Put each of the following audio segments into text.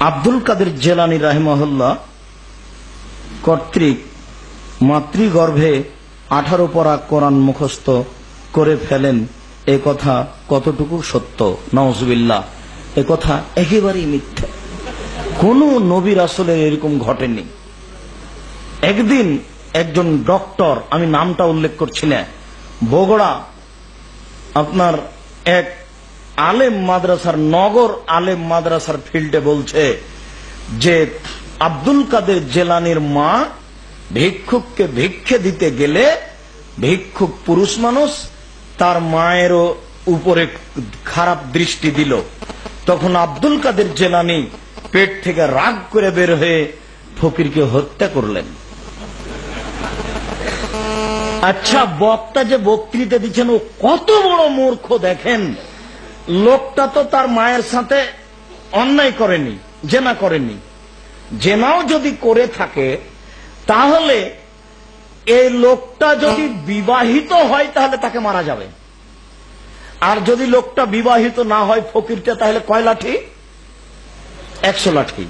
আব্দুল কাদের জেলানী রাহিমাহুল্লাহ কর্তৃক মাতৃগর্ভে 18 পারা কোরআন মুখস্থ করে ফেলেন, এ কথা কতটুকু সত্য? নাউজুবিল্লাহ, এ কথা একেবারেই মিথ্যা। কোন নবী রাসূলের এরকম ঘটেনি। একদিন একজন ডক্টর, আমি নামটা উল্লেখ করছি না, বগুড়া আপনার এক আলেম মাদ্রাসার, নগর আলেম মাদ্রাসার ফিল্ডে বলছে যে আব্দুল কাদের জেলানীর মা ভিক্ষুককে ভিক্ষে দিতে গেলে, ভিক্ষুক পুরুষ মানুষ, তার মায়েরও উপরে খারাপ দৃষ্টি দিল। তখন আব্দুল কাদের জেলানী পেট থেকে রাগ করে বের হয়ে ফকিরকে হত্যা করলেন। আচ্ছা, বক্তা যে বক্তৃতা দিচ্ছেন ও কত বড় মূর্খ দেখেন। লোকটা তো তার মায়ের সাথে অন্যায় করেনি, জেনা করেনি। জেনাও যদি করে থাকে তাহলে এই লোকটা যদি বিবাহিত হয় তাহলে তাকে মারা যাবে, আর যদি লোকটা বিবাহিত না হয় ফকিরটা, তাহলে কয় লাঠি? 100 লাঠি।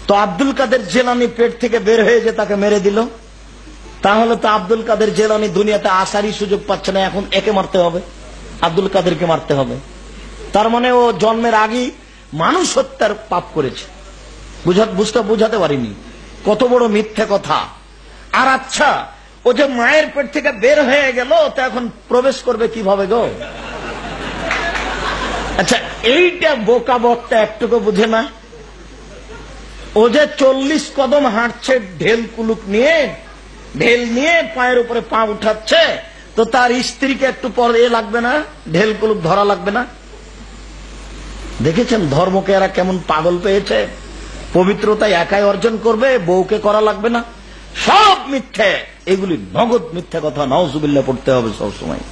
তো আব্দুল কাদের জেলানী পেট থেকে বের হয়ে যে তাকে মেরে দিল, তাহলে তো আব্দুল কাদের জেলানী দুনিয়াতে আসারই সুযোগ পাচ্ছে না, এখন একে মারতে হবে, আব্দুল কাদেরকে মারতে হবে। তার মানে ও জন্মের আগেই মানুষ হত্যার পাপ করেছে। বুঝাতে পারিনি কত বড় মিথ্যে কথা। আর আচ্ছা, ও যে মায়ের পেট থেকে বের হয়ে গেল, তো এখন প্রবেশ করবে কিভাবে গো? আচ্ছা, এইটা বোকা বক্তা একটুকু বুঝে না। ও যে 40 কদম হাঁটছে ঢেল কুলুক নিয়ে, ঢেল নিয়ে পায়ের উপরে পা উঠাচ্ছে, তো তার স্ত্রীকে একটু পরে লাগবে না? ঢেল কুলুক ধরা লাগবে না? দেখেছেন ধর্মকে এরা কেমন পাগল পেয়েছে। পবিত্রতা একাই অর্জন করবে, বউকে করা লাগবে না। সব মিথ্যে, এগুলি নগদ মিথ্যে কথা। নাউজুবিল্লাহ পড়তে হবে সবসময়।